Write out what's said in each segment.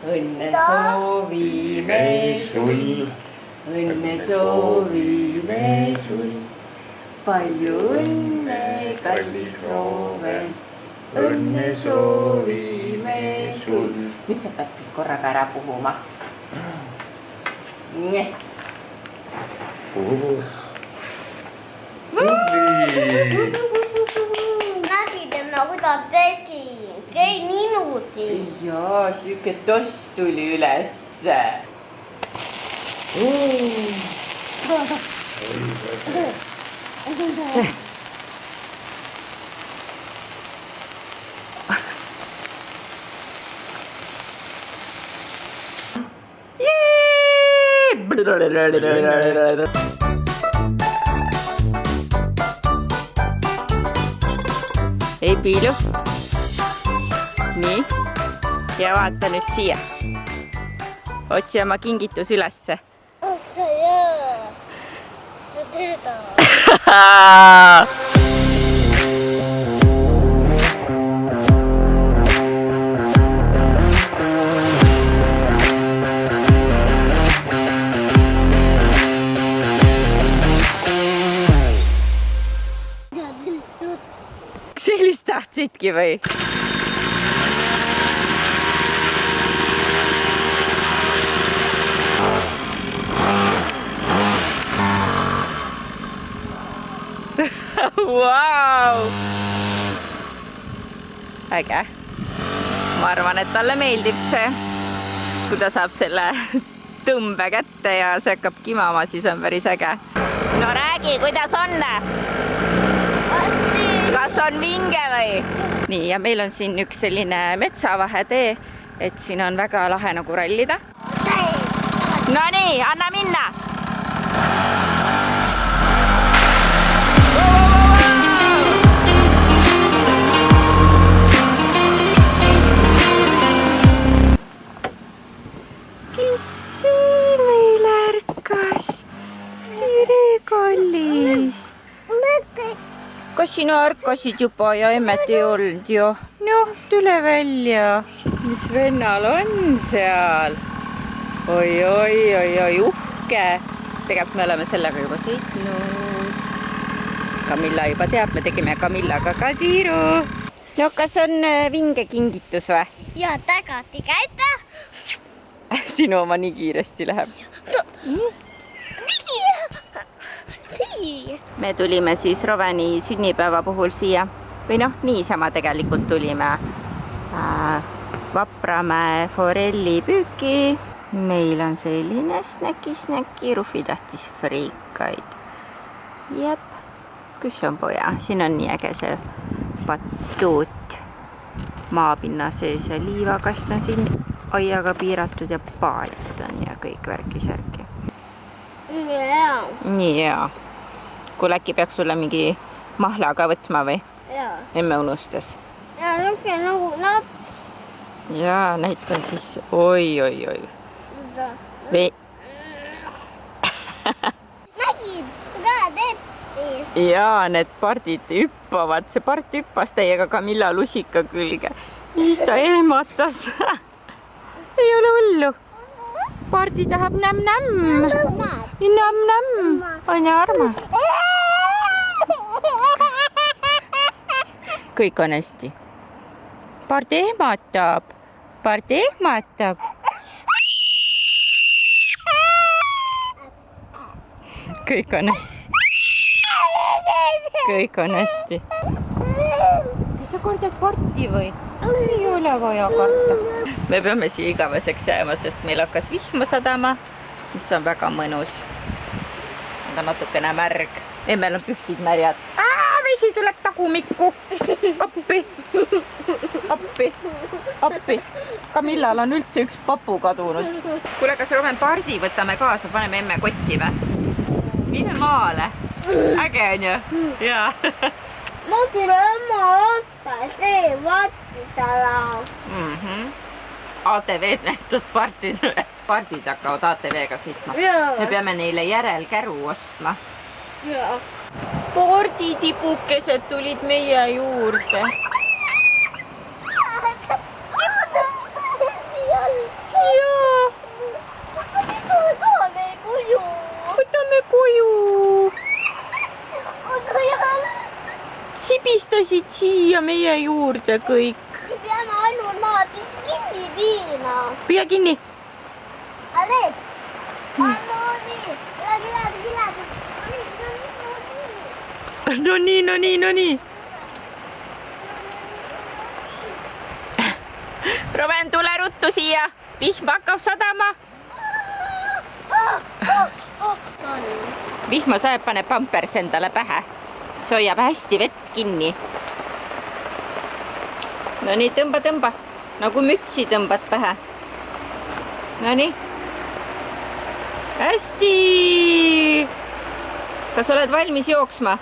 õnne soovime sul, õnne soovime sul, palju õnne, kallis Roovel, õnne soovime sul. Nüüd sa pead korraga ära puhuma. Nägid, nagu ta tegi. Kei niimoodi. Jaa, siuke toss tuli ülesse. Ei Piilu. Nii. Ja vaata nüüd siia. Otsi oma kingitus ülesse. Ossa jää. Ja teda. Sellist tahtsidki või? Vau! Äge. Ma arvan, et talle meeldib see, kui ta saab selle tõmbe kätte ja see hakkab kimama, siis on päris äge. No räägi, kuidas on? Kas on vinge või? Nii, ja meil on siin üks selline metsavahetee, et siin on väga lahe nagu rallida. No nii, anna minna! Kes siin meil ärkas? Tere, kallis! Kas sina ärkasid juba ja emmet ei olnud ju? Noh, tule välja. Mis vennal on seal? Oi, uhke. Tegelikult me oleme sellega juba sõitnud. Kamilla juba teab, me tegime Kamillaga ka tiiru. No, kas on vinge kingitus või? Ja tagasi käite. Sinu oma nii kiiresti läheb. Me tulime siis Roveni sünnipäeva puhul siia. Või noh, niisama tegelikult tulime Vapramäe forelli püüki. Meil on selline snäki. Rufi tahtis friikaid. Jep. Kus on poja? Siin on nii äge see patuut maapinna sees ja liivakast on siin aiaga piiratud ja paat on ja kõik värki-särki. Nii hea. Kuule, äkki peaks sulle mingi mahlaga võtma või? Jaa. Emme unustas. Ja niisugune nagu nats. Jaa, näitan siis. Oi. Nägid, mida teed? Jaa, need pardid hüppavad. See part hüppas täiega Kamilla lusika külge. Siis ta ehmatas. Ei ole hullu. Pardi tahab nämm-nämm. Nämm-nämm. On ja armas. Kõik on hästi. Pardi ehmatab. Kõik on hästi. Kas sa kordad parti või? Ei ole vaja karta. Me peame siia igaveseks jääma, sest meil hakkas vihma sadama, mis on väga mõnus. On natukene märg. Emmel on püksid märjad. Vesi tuleb tagumikku. Appi. Kamillal on üldse üks papu kadunud. Kuule, kas Roven pardi võtame kaasa, paneme emme kotti või? Mine maale. Äge on ju? Jaa. Ma tule oma osta, tee vaatidala. ATV-d näitud partidele. Pardid hakkavad ATV-ga sõitma. Me peame neile järelkäru ostma. Parditibukesed tulid meie juurde. kolisid siia meie juurde kõik. Me peame ainult naabrid kinni viima. Püüa kinni. Aleet. No nii. Roven, tule ruttu siia. Vihm hakkab sadama. Vihma sajab, paneb pampers endale pähe. See hoiab hästi vett kinni. No nii, tõmba. Nagu mütsi tõmbad pähe. No nii. Hästi! Kas oled valmis jooksma?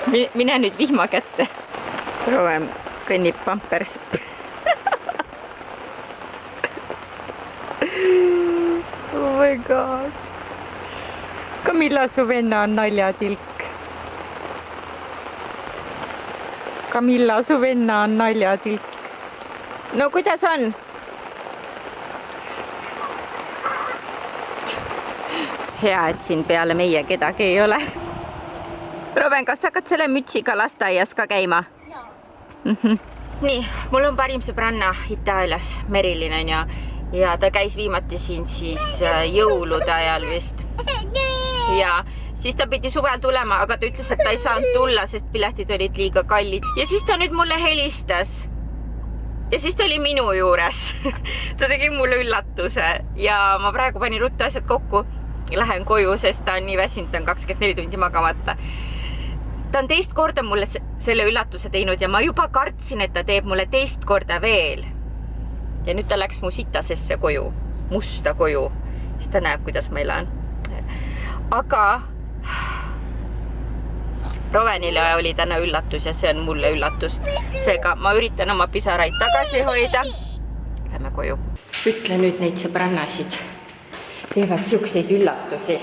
Mine nüüd vihma kätte. Roven kõnnib pampers. Oh my god. Camilla, su venna on naljatilk. Camilla, su venna on naljatilk. No kuidas on? Hea, et siin peale meie kedagi ei ole. Roven, kas hakkad selle mütsiga lasteaias ka käima? Nii, mul on parim sõbranna Itaalias, Merilin on ja ta käis viimati siin siis jõulude ajal vist. Ja siis ta pidi suvel tulema, aga ta ütles, et ta ei saanud tulla, sest piletid olid liiga kallid. Ja siis ta nüüd mulle helistas. Ja siis ta oli minu juures. Ta tegi mulle üllatuse ja ma praegu panin ruttu asjad kokku. Lähen koju, sest ta on nii väsinud, ta on 24 tundi magamata. Ta on teist korda mulle selle üllatuse teinud ja ma juba kartsin, et ta teeb mulle teist korda veel. Ja nüüd ta läks mu sitasesse koju, musta koju. Siis ta näeb, kuidas ma elan. Aga Rovenile oli täna üllatus ja see on mulle üllatus. Seega ma üritan oma pisaraid tagasi hoida. Lähme koju. Ütle nüüd neid sõbrannasid. Teevad siukseid üllatusi.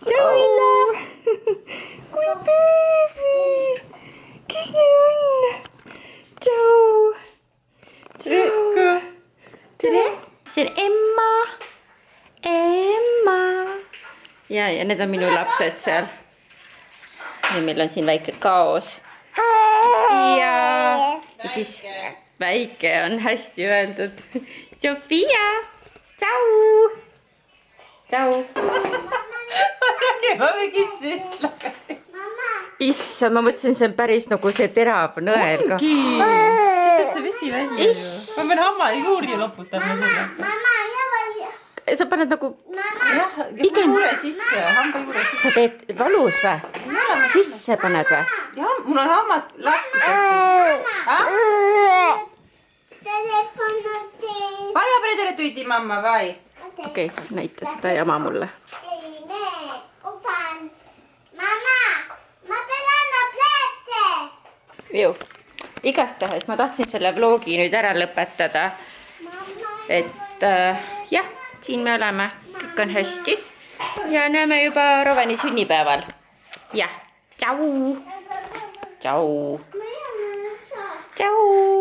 Tšau, Illa! Kui beebi! Kes need on? Tšau! Tšau! Tere! See on Emma! Ja need on minu lapsed seal. Ja meil on siin väike kaos. Ja siis väike on hästi öeldud. Sofia! Tšau! Tšau! Ma kissin tagasi. Issa, ma mõtlesin, see on päris nagu see terav nõel ka. Siit see vesi välja. Ma pean hamma juuri loputama selle. Sa paned nagu... Jah, juure sisse, hamba juure sisse. Sa teed valus või? Sisse paned või? Jah, mul on hammas lahti. Vaja predere tuiti mamma, vai? Okei, näita seda jama mulle. Ju, igastahes ma tahtsin selle vlogi nüüd ära lõpetada. Et jah, siin me oleme, kõik on hästi. Ja näeme juba Roveni sünnipäeval. Jah, tšau! Tšau! Tšau!